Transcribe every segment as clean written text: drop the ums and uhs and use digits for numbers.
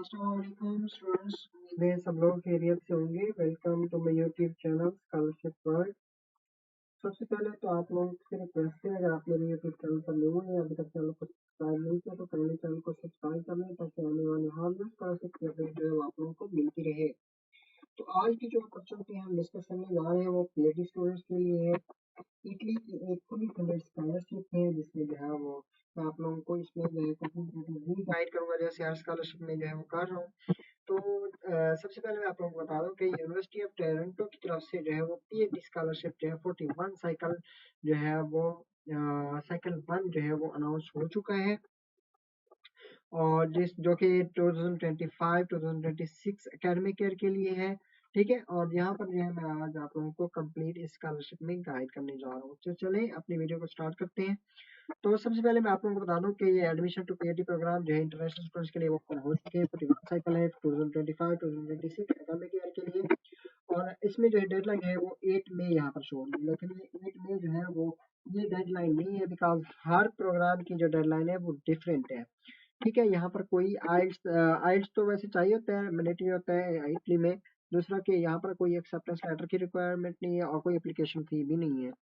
अस्सलामुअलैकुम स्टूडेंट्स, उम्मीद है सब लोग खैरियत से होंगे। Welcome to my YouTube channel scholarship world. सबसे पहले तो आप लोगों से रिक्वेस्ट है, अगर आप मेरे यूट्यूब चैनल पर न्यू हैं, अभी तक चैनल को सब्सक्राइब नहीं किया तो पहले चैनल को सब्सक्राइब कर लें ताकि आने वाले हर दिन स्कॉलरशिप की अपडेट जो है वो आप लोगों को मिलती रहे। तो आज की जो अपॉर्चुनिटी हम डिस्कस करने जा रहे हैं वो पीएचडी स्टूडेंट्स के लिए है। इटली की एक फुली फंडेड स्कॉलरशिप है जिसमें जो है वो मैं आप लोगों को इसमें जो है कंप्लीट गाइड करूंगा, जैसे हर स्कॉलरशिप में जो है वो कर रहा हूँ। तो सबसे पहले मैं आप लोगों को बता दूं कि यूनिवर्सिटी ऑफ टोरंटो की तरफ से जो है वो पीएचडी स्कॉलरशिप जो है 41 साइकिल जो है वो साइकिल 1 जो है वो अनाउंस हो चुका है, और जिस जो कि 2025-2026 एकेडमिक ईयर के लिए है। ठीक है, और यहाँ पर जो है मैं आज आप लोगों को कंप्लीट स्कॉलरशिप में गाइड करने जा रहा हूँ। तो चले अपनी वीडियो को स्टार्ट करते हैं। तो सबसे पहले मैं आप लोगों को बता दूं कि ये एडमिशन टू पीएचडी प्रोग्राम जो है इंटरनेशनल स्टूडेंट्स के लिए ओपन हो चुके हैं। 41 साइकिल है 2025-2026 एकेडमिक ईयर के लिए, और इसमें जो है डेडलाइन है वो 8 मई यहाँ पर शो हो रही है, लेकिन ये 8 मई जो है वो ये डेडलाइन नहीं है, बिकॉज हर प्रोग्राम की जो डेडलाइन है वो डिफरेंट है। ठीक है, यहाँ पर कोई आइल्स आइल्स तो वैसे चाहिए होता है, मैंडेटरी होता है इटली में। दूसरा कि यहाँ पर कोई एक्सेप्टेंस लेटर की रिक्वायरमेंट नहीं है और कोई एप्लीकेशन फी भी नहीं है।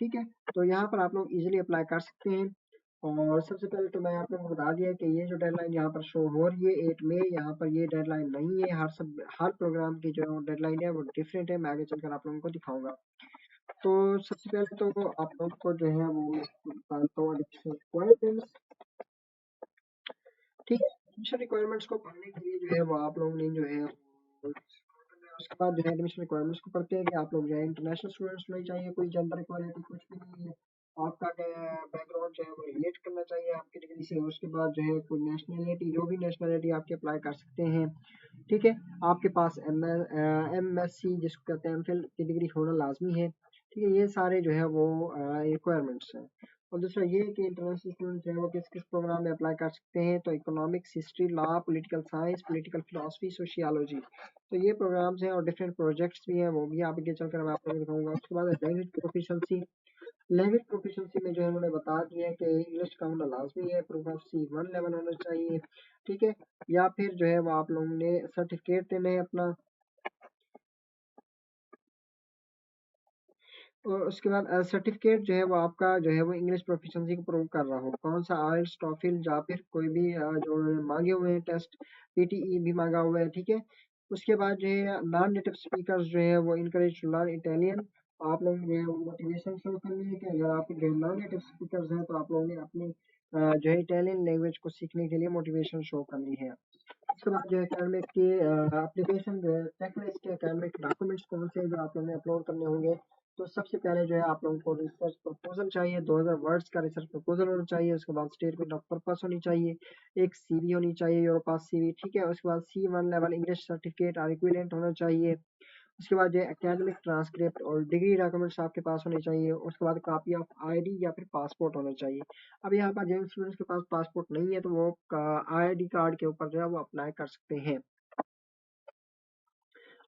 ठीक है, तो यहाँ पर आप लोग इजीली अप्लाई कर सकते हैं। और सबसे पहले तो मैं आप लोगों को बता दिया कि ये जो डेडलाइन यहाँ पर शो हो रही है 8 मई, यहाँ पर ये डेडलाइन नहीं है। हर प्रोग्राम की जो डेडलाइन है वो डिफरेंट है। मैं आगे चलकर आप लोगों को दिखाऊंगा। तो सबसे पहले तो आप लोगों को जो है वो बताता हूँ एडमिशन रिक्वायरमेंट्स। ठीक है, एडमिशन रिक्वायरमेंट्स को पढ़ने के लिए जो है वो आप लोगों ने जो है उसके बाद जो है एडमिशन रिक्वायरमेंट्स को पढ़ते हैं कि आप लोग जो है इंटरनेशनल स्टूडेंट्स नहीं चाहिए, कोई जेंडर इक्वालिटी कुछ भी नहीं है। आपका बैकग्राउंड जो है वो रिलेट करना चाहिए आपकी डिग्री से। उसके बाद जो है कोई नेशनैलिटी, जो भी नेशनैलिटी आपके अप्लाई कर सकते हैं। ठीक है, आपके पास एमएससी जिसको कहते हैं एमफिल की डिग्री होना लाजमी है। ठीक है, ये सारे जो है वो रिक्वायरमेंट्स हैं। और दूसरा ये है कि इंटरनेशनल स्टूडेंट जो है वो किस किस प्रोग्राम में अप्लाई कर सकते हैं। तो economics, history, law, political science, political philosophy, sociology, तो ये प्रोग्राम्स हैं और डिफरेंट प्रोजेक्ट्स भी हैं, वो भी आगे चलकर मैं आपको दिखाऊंगा। उसके बाद लैंग्वेज प्रोफिशिएंसी। लैंग्वेज प्रोफिशिएंसी में जो है उन्होंने बता दिया है कि इंग्लिश का होना लाजमी है, प्रूफ ऑफ C1 लेवल होना चाहिए। ठीक है, या फिर जो है वो आप लोगों ने सर्टिफिकेट देना है अपना। और उसके बाद सर्टिफिकेट जो है वो आपका जो है वो इंग्लिश प्रोफिशिएंसी को प्रूव कर रहा हो, कौन सा आइल्स, टॉफिल या फिर कोई भी जो मांगे हुए हैं टेस्ट, पीटीई भी मांगा हुआ है। ठीक है, उसके बाद जो है नॉन नेटिव स्पीकर्स जो है वो इनकरेज टू लर्न इटालियन। आप लोग जो है वो मोटिवेशन शो करनी है कि अगर आप जो नॉन नेटिव स्पीकर्स हैं तो आप लोगों ने अपनी जो है इटालियन लैंग्वेज को सीखने के लिए मोटिवेशन शो करनी है। उसके बाद जो है एकेडमिक की एप्लीकेशन जो है चेकलिस्ट के एकेडमिक डॉक्यूमेंट्स कौन से जो आप लोगों ने अपलोड करने होंगे। तो सबसे पहले जो है आप लोगों को रिसर्च प्रपोजल चाहिए, 2000 वर्ड्स का रिसर्च प्रपोजल होना चाहिए। उसके बाद स्टेटमेंट ऑफ पर्पस होनी चाहिए, एक सीवी होनी चाहिए, योर पास सीवी। ठीक है, उसके बाद C1 लेवल इंग्लिश सर्टिफिकेट और इक्विवेलेंट होना चाहिए। उसके बाद जो है एकेडमिक ट्रांसक्रिप्ट और डिग्री डॉक्यूमेंट्स आपके पास होने चाहिए। उसके बाद कॉपी ऑफ आईडी या फिर पासपोर्ट होना चाहिए। अब यहाँ पर जिन स्टूडेंट्स के पास पासपोर्ट नहीं है तो वो आईडी कार्ड के ऊपर जो है वो अप्लाई कर सकते हैं।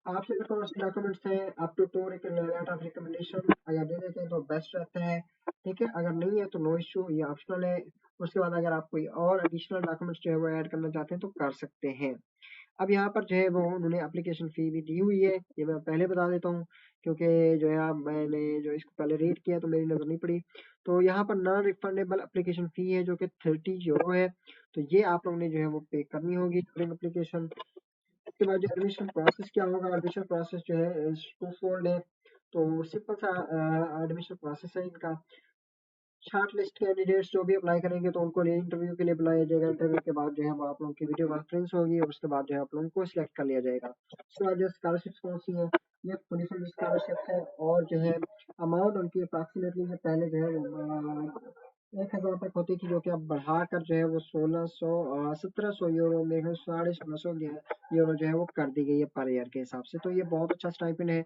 आपके जो कौन से डॉक्यूमेंट्स हैं, up to two letter of recommendation अगर दे देते हैं तो बेस्ट रहता है। ठीक है, अगर नहीं है तो नो इशू, ये ऑप्शनल है। उसके बाद अगर आप कोई और एडिशनल डॉक्यूमेंट्स जो है वो ऐड करना चाहते हैं तो कर सकते हैं। अब यहाँ पर जो है वो उन्होंने एप्लीकेशन फ़ी भी दी हुई है, ये मैं पहले बता देता हूँ क्योंकि जो है मैंने जो इसको पहले रीड किया तो मेरी नज़र नहीं पड़ी। तो यहाँ पर नॉन रिफंडेबल एप्लीकेशन फ़ी है जो कि 30 यूरो है। तो ये आप लोगों ने जो है वो पे करनी होगी ड्यूरिंग एप्लीकेशन। उसके बाद जो एडमिशन प्रोसेस क्या होगा, एडमिशन प्रोसेस जो है टू फोल्ड है। तो सिंपल सा एडमिशन प्रोसेस है इनका। शॉर्ट लिस्ट कैंडिडेट्स जो भी अप्लाई करेंगे तो उनको इंटरव्यू के लिए बुलाया जाएगा। इंटरव्यू के बाद जो है वो आप लोगों की वीडियो कॉन्फ्रेंस होगी और उसके बाद जो है आप लोगों को सिलेक्ट कर लिया जाएगा। उसके बाद जो स्कॉलरशिप कौन सी है, ये फुली फंडेड स्कॉलरशिप है, और जो है अमाउंट उनकी अप्रॉक्सीमेटली जो पहले जो है 1000 तक होती थी, जो कि अब बढ़ाकर जो है वो 1700 यूरो में 1650 यूरो जो है वो कर दी गई है पर ईयर के हिसाब से। तो ये बहुत अच्छा स्टाइपेंड है।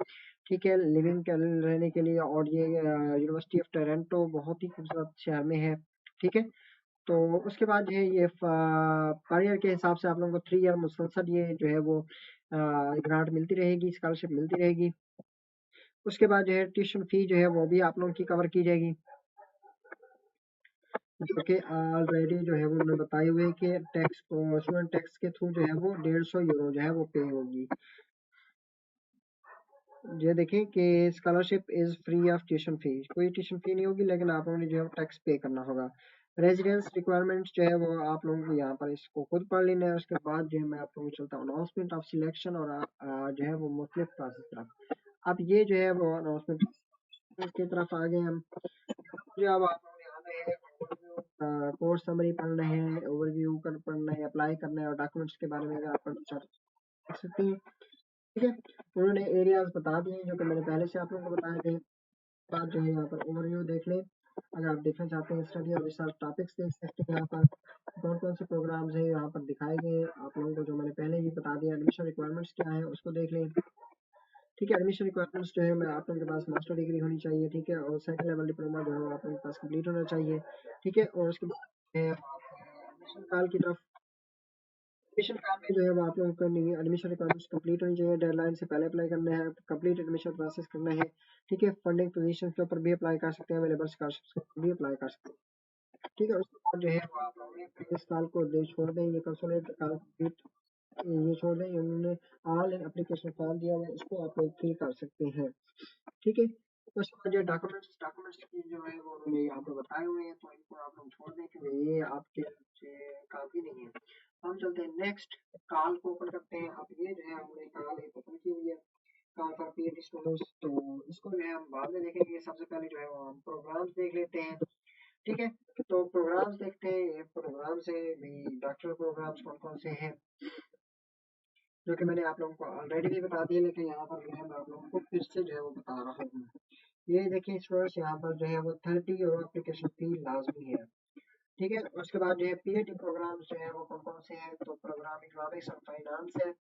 ठीक है, लिविंग के रहने के लिए, और ये यूनिवर्सिटी ऑफ टोरंटो बहुत ही खूबसूरत शहर में है। ठीक है, तो उसके बाद जो है ये पर ईयर के हिसाब से आप लोगों को 3 ईयर मुसलसल ये जो है वो ग्रांट मिलती रहेगी, स्कॉलरशिप मिलती रहेगी। उसके बाद जो है ट्यूशन फी जो है वो भी आप लोगों की कवर की जाएगी। जो कि ऑलरेडी जो है वो उन्होंने बताए हुए हैं कि टैक्स को स्टूडेंट टैक्स के थ्रू जो है वो 150 यूरो जो है वो पे होगी। ये देखें कि scholarship is free of tuition fee, कोई ट्यूशन फी नहीं होगी, लेकिन आप लोगों ने जो है टैक्स पे करना होगा। रेजिडेंस रिक्वायरमेंट्स जो है वो आप लोगों को यहाँ पर इसको खुद पढ़ लेना है। उसके बाद जो है मैं आप लोगों को चलता हूँ अनाउंसमेंट ऑफ सिलेक्शन और जो है वो मुख्तलिफ क्लासेस तरफ। अब ये जो है वो अनाउंसमेंट की तरफ आ गए हम। जो अब आप लोगों ने यहाँ पे कोर्स समरी पढ़ना है, ओवरव्यू कर पढ़ना है, अप्लाई करना है और डॉक्यूमेंट्स के बारे में अगर आप पढ़ना चाह सकते हैं। ठीक है, उन्होंने एरियाज बता दिए जो कि मैंने पहले से आप लोगों को बताए थे। बाद जो है यहाँ पर ओवरव्यू देख लें, अगर आप देखना चाहते हैं स्टडी और रिसर्च टॉपिक्स देख सकते हैं। यहाँ पर कौन कौन से प्रोग्राम्स हैं यहाँ पर दिखाए गए आप लोगों को, जो मैंने पहले ही बता दिया। एडमिशन रिक्वायरमेंट्स क्या है उसको देख लें। ठीक है, एडमिशन रिक्वायरमेंट्स जो है मैं आप लोगों के पास मास्टर डिग्री होनी चाहिए। ठीक है, और सेकंड लेवल डिप्लोमा जो है वो आप लोगों के पास कंप्लीट होना चाहिए। ठीक है, और उसके बाद एडमिशन काल की तरफ, एडमिशन काम में जो है वो आप लोगों को एडमिशन रिक्वायरमेंट्स कंप्लीट होनी चाहिए, डेडलाइन से पहले अप्लाई करना है, कंप्लीट एडमिशन प्रोसेस करना है। ठीक है, फंडिंग पोजीशन के ऊपर भी अप्लाई कर सकते हैं, अवेलेबल स्कॉलरशिप्स के ऊपर भी अप्लाई कर सकते हैं। ठीक है, उसके बाद जो है वो आप लोगों ने प्रीवियस साल को दे छोड़ दें, ये कंसोलिडेट कंप्लीट ये छोड़ दें, उन्होंने ऑल एप्लीकेशन फॉर्म दिया हुआ है, इसको आप लोग फिल कर सकते हैं। ठीक है, उसके बाद जो डॉक्यूमेंट्स डॉक्यूमेंट्स की जो है वो उन्होंने यहाँ पे बताए हुए हैं, तो इनको आप लोग छोड़ दें क्योंकि ये आपके काफी नहीं है। हम चलते हैं नेक्स्ट, कॉल को ओपन करते हैं। अब ये जो है हमने कॉल एक ओपन की हुई है, कॉल फॉर पीएचडी स्टूडेंट्स, तो इसको जो है हम बाद में देखेंगे। सबसे पहले जो है वो हम प्रोग्राम्स देख लेते हैं। ठीक है, तो प्रोग्राम्स देखते हैं, ये प्रोग्राम्स है भी डॉक्टर प्रोग्राम्स कौन कौन से हैं, जो कि मैंने आप लोगों को ऑलरेडी भी बता दिया, लेकिन यहाँ पर जो है मैं आप लोगों को फिर से जो है वो बता रहा हूँ। ये देखिए स्टूडेंट्स, यहाँ पर जो है वो 30 यूरो एप्लीकेशन फी लाजमी है। ठीक है, उसके बाद जो है पीएचडी प्रोग्राम जो है वो कौन कौन से हैं, तो प्रोग्राम इकोनॉमिक्स और फाइनेंस है।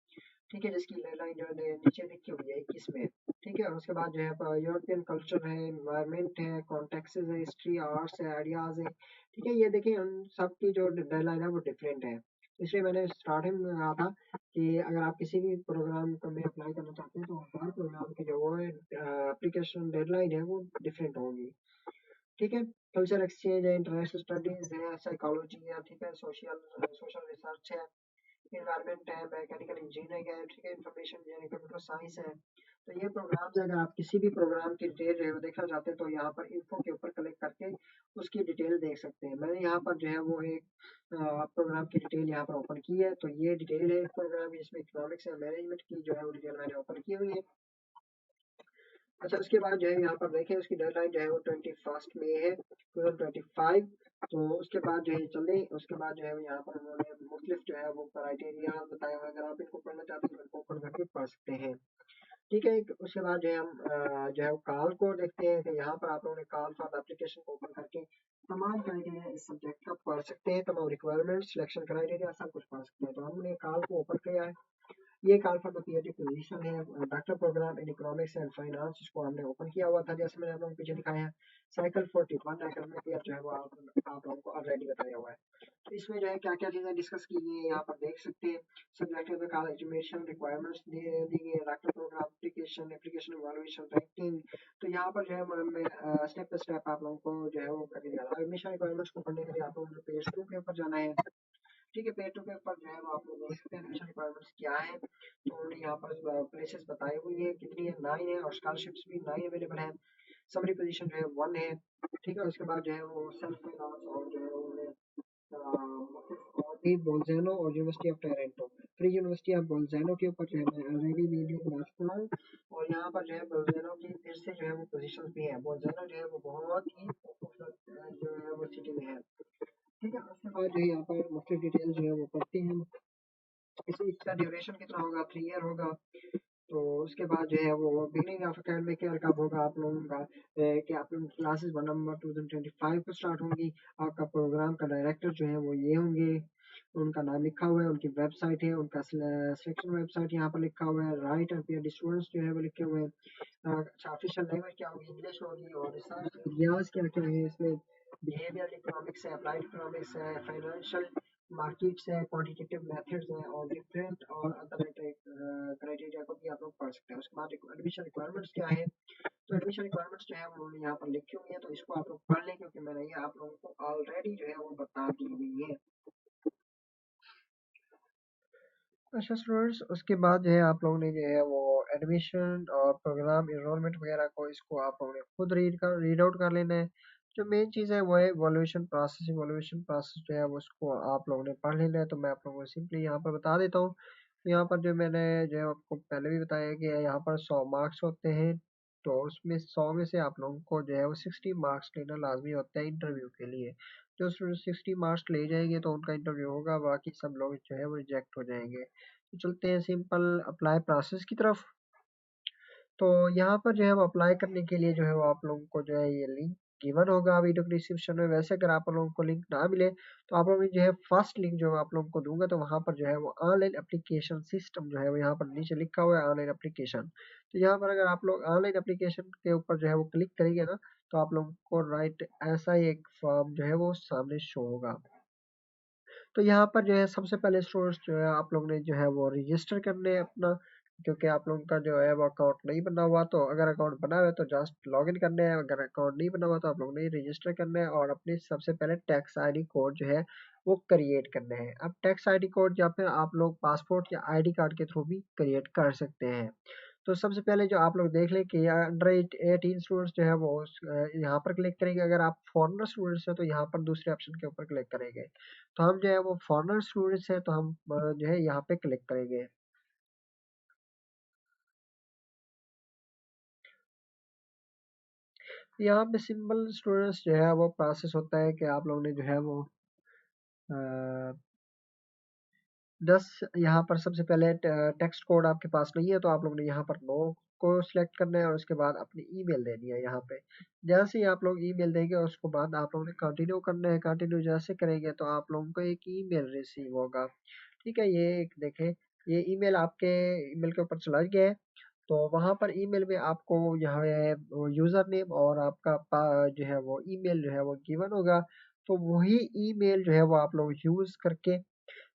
ठीक है, जिसकी डेडलाइन जो है नीचे लिखी हुई है 21 में। ठीक है, उसके बाद जो है यूरोपियन कल्चर है, इन्वायरमेंट है, कॉन्टेक्सेस है, हिस्ट्री, आर्ट्स है, आइडियाज है। ठीक है, ये देखिए उन सब की जो डेडलाइन है वो डिफरेंट है। इसलिए मैंने स्टार्टिंग में कहा था कि अगर आप किसी भी प्रोग्राम को में अप्लाई करना चाहते हैं तो हर प्रोग्राम की जो वो है एप्लीकेशन डेडलाइन है वो डिफरेंट होगी। ठीक है, कल्चर एक्सचेंज है, इंटरनेशनल स्टडीज है, साइकोलॉजी है, ठीक है, सोशल सोशल रिसर्च है, इन्वायरमेंट है, मैकेनिकल इंजीनियरिंग है, ठीक है, इंफॉर्मेशन इंजीनियरिंग, कंप्यूटर साइंस है। तो ये प्रोग्राम्स अगर आप किसी भी प्रोग्राम की डिटेल जो है वो देखना चाहते हैं तो यहाँ पर इन्फो के ऊपर क्लिक करके उसकी डिटेल देख सकते हैं। मैंने यहाँ पर जो है वो एक प्रोग्राम की डिटेल यहाँ पर ओपन की है, तो ये डिटेल है प्रोग्राम, इसमें इकोनॉमिक्स एंड मैनेजमेंट की जो है वो डिटेल मैंने ओपन की हुई है। अच्छा, उसके बाद जो है यहाँ पर देखें उसकी डेडलाइन जो है वो 21 मई है 2025। तो उसके बाद जो है चल दें, उसके बाद जो है यहाँ पर उन्होंने मुख्तलिफ जो है वो क्राइटेरिया बताया हुआ है, अगर आप इनको पढ़ना चाहते हैं तो इनको ओपन करके पढ़ सकते हैं। ठीक है, उसके बाद जो है हम जो है कॉल को देखते हैं कि यहाँ पर आप लोगों ने कॉल फॉर एप्लीकेशन को ओपन करके तमाम क्राइटेरिया इस सब्जेक्ट का पढ़ सकते हैं, तमाम रिक्वायरमेंट सिलेक्शन क्राइटेरिया सब कुछ पढ़ सकते हैं। तो हमने कॉल को ओपन किया है, ये call for the PhD position है, doctor program in economics and finance, इसको हमने ओपन किया हुआ था जैसे मैंने आप लोगों को पीछे दिखाया है। साइकिल 41 एकेडमिक ईयर जो है वो आप लोगों को ऑलरेडी बताया हुआ है। तो इसमें जो है क्या क्या चीज़ें डिस्कस की गई है यहाँ पर देख सकते हैं। सब्जेक्ट में कॉलेज एजुकेशन रिक्वायरमेंट्स दी दी गई है, doctor programme application application evaluation ranking. तो यहाँ पर जो है मैं स्टेप बाय स्टेप आप लोगों को जो है वो करके दिया था। एडमिशन रिक्वायरमेंट्स को पढ़ने के लिए आप लोगों को पेज 2 के ऊपर जाना है। ठीक है, पेज 2 के ऊपर जो है वो आप लोग देख सकते हैं एडमिशन रिक्वायरमेंट्स क्या है। तो उन्होंने यहाँ पर प्लेसेस बताई हुई है कितनी है, 9 है, और स्कॉलरशिप्स भी 9 अवेलेबल है। समरी पोजीशन जो है 1 है। ठीक है, उसके बाद जो है वो सेल्फ फाइनेंस और जो है उन्होंने बोल्जेनो और university of Toronto, free university of Bolzano के ऊपर जो है मैं ऑलरेडी वीडियो बना चुका हूँ। और यहाँ पर जो है बोल्जेनो की फिर से जो है वो पोजीशन भी है। बोल्जेनो जो है वो बहुत ही खूबसूरत जो है वो सिटी में है। ठीक है, उसके बाद जो है यहाँ पर मुख्तलिफ डिटेल जो है वो पढ़ते हैं। इसका ड्यूरेशन कितना होगा, 3 ईयर होगा। तो उसके बाद जो है वो बिगनिंग ऑफ एकेडमिक ईयर कब होगा आप लोगों का, कि आप लोगों की क्लासेस 1 नवंबर 2025 को स्टार्ट होंगी। आपका प्रोग्राम का डायरेक्टर जो है वो ये होंगे, उनका नाम लिखा हुआ है, उनकी वेबसाइट है, उनका सिलेक्शन वेबसाइट यहाँ पर लिखा हुआ है, राइट एंड पीएचडी स्टूडेंट्स जो है वो लिखे हुए हैं। अच्छा, ऑफिशियल लैंग्वेज क्या होगी, इंग्लिश होगी, और रिसर्च एरियाज क्या क्या है इसमें, बिहेवियर इकोनॉमिक्स है, अप्लाइड इकोनॉमिक्स है, फाइनेंशियल मार्केट्स है, क्वांटिटेटिव मेथड्स हैं, और डिफरेंट और अदर क्राइटेरिया को भी आप लोग पढ़ सकते हैं। उसके बाद एडमिशन रिक्वायरमेंट्स क्या है, तो एडमिशन रिक्वायरमेंट्स जो है वो उन्होंने यहाँ पर लिखी हुई है, तो इसको आप लोग पढ़ लें क्योंकि मैंने ये आप लोगों को ऑलरेडी जो है वो बता दी हुई है। अच्छा स्टूडेंट्स, उसके बाद जो है आप लोगों ने जो है वो एडमिशन और प्रोग्राम इनरोलमेंट वगैरह को इसको आप लोगों ने खुद रीड आउट कर लेना है। जो मेन चीज़ है वो है इवोल्यूशन प्रोसेस जो है वो उसको आप लोगों ने पढ़ लेना है। तो मैं आप लोगों को सिंपली यहाँ पर बता देता हूँ। तो यहाँ पर जो मैंने जो है आपको पहले भी बताया कि यहाँ पर 100 मार्क्स होते हैं। तो उसमें 100 में से आप लोगों को जो है वो 60 मार्क्स लेना लाजमी होता है इंटरव्यू के लिए। जो स्टूडेंट 60 मार्क्स ले जाएंगे तो उनका इंटरव्यू होगा, बाकी सब लोग जो है वो रिजेक्ट हो जाएंगे। तो चलते हैं सिंपल अप्लाई प्रोसेस की तरफ। तो यहाँ पर जो है वो अप्लाई करने के लिए जो है वो आप लोगों को जो है ये लिंक गिवन होगा वीडियो के डिस्क्रिप्शन में। वैसे अगर आप लोगों को लिंक ना मिले तो आप लोगों ने जो है फर्स्ट लिंक जो आप लोगों को दूंगा, तो वहाँ पर जो है वो ऑनलाइन एप्लीकेशन सिस्टम जो है वो यहाँ पर नीचे लिखा हुआ है ऑनलाइन एप्लीकेशन। तो यहाँ पर अगर आप लोग ऑनलाइन एप्लीकेशन के ऊपर जो है वो क्लिक करेंगे ना, तो आप लोगों को राइट ऐसा ही एक फॉर्म जो है वो सामने शो होगा। तो यहाँ पर जो है सबसे पहले स्टूडेंट्स जो है आप लोग ने जो है वो रजिस्टर करने हैं अपना, क्योंकि आप लोगों का जो है वो अकाउंट नहीं बना हुआ। तो अगर अकाउंट बना हुआ है तो जस्ट लॉगिन करने हैं, अगर अकाउंट नहीं बना हुआ तो आप लोग ने रजिस्टर करना है और अपने सबसे पहले टैक्स आईडी कोड जो है वो क्रिएट करने हैं। अब टैक्स आईडी कोड या फिर आप लोग पासपोर्ट या आईडी कार्ड के थ्रू भी क्रिएट कर सकते हैं। तो सबसे पहले जो आप लोग देख लें कि अंडर 18 स्टूडेंट्स जो है वो यहाँ पर क्लिक करेंगे। अगर आप फॉरेनर स्टूडेंट्स हैं तो यहाँ पर दूसरे ऑप्शन के ऊपर क्लिक करेंगे। तो हम जो है वो फॉरेनर स्टूडेंट्स हैं तो हम जो है यहाँ पे क्लिक करेंगे। यहाँ पे सिंपल स्टूडेंट्स जो है वो प्रोसेस होता है कि आप लोगों ने जो है वो दस यहाँ पर सबसे पहले टेक्स्ट कोड आपके पास नहीं है तो आप लोग ने यहाँ पर नो को सिलेक्ट करना है और उसके बाद अपनी ईमेल देनी है यहाँ पे। जैसे ही आप लोग ईमेल देंगे उसके बाद आप लोगों ने कंटिन्यू करना है। कंटिन्यू जैसे करेंगे तो आप लोगों को एक ईमेल रिसीव होगा। ठीक है, ये एक देखें, ये ईमेल आपके ईमेल के ऊपर चला गया है। तो वहाँ पर ईमेल में आपको यहाँ है वो यूज़र नेम और आपका जो है वो ईमेल जो है वो गिवन होगा। तो वही ईमेल जो है वो आप लोग यूज़ करके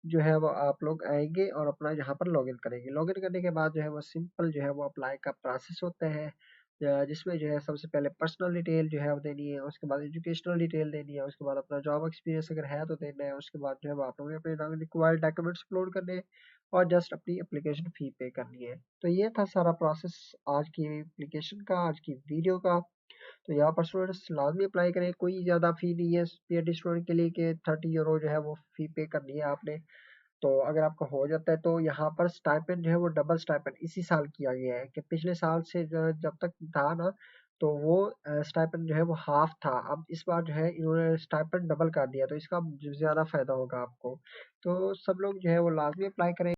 जो है वो आप लोग आएँगे और अपना यहाँ पर लॉगिन करेंगे। लॉगिन करने के बाद जो है वो सिंपल जो है वो अप्लाई का प्रोसेस होता है। जिसमें जो है सबसे पहले पर्सनल डिटेल जो है वो देनी है, उसके बाद एजुकेशनल डिटेल देनी है, उसके बाद अपना जॉब एक्सपीरियंस अगर है तो देना है, उसके बाद जो है वो आप लोगों ने अपने रिक्वायर्ड डॉक्यूमेंट्स अपलोड करने हैं और जस्ट अपनी एप्लीकेशन फ़ी पे करनी है। तो ये था सारा प्रोसेस आज की एप्लीकेशन का, आज की वीडियो का। तो यहाँ पर स्टूडेंट्स लाजमी अप्लाई करें, कोई ज़्यादा फ़ी नहीं है पीएचडी स्टूडेंट के लिए कि 30 यूरो जो है वो फ़ी पे करनी है आपने। तो अगर आपका हो जाता है तो यहाँ पर स्टाइपेंड जो है वो डबल स्टाइपेंड इसी साल किया गया है कि पिछले साल से जब तक था ना, तो वो स्टाइपेंड जो है वो हाफ था। अब इस बार जो है इन्होंने स्टाइपेंड डबल कर दिया, तो इसका ज़्यादा फायदा होगा आपको। तो सब लोग जो है वो लाजमी अप्लाई करें।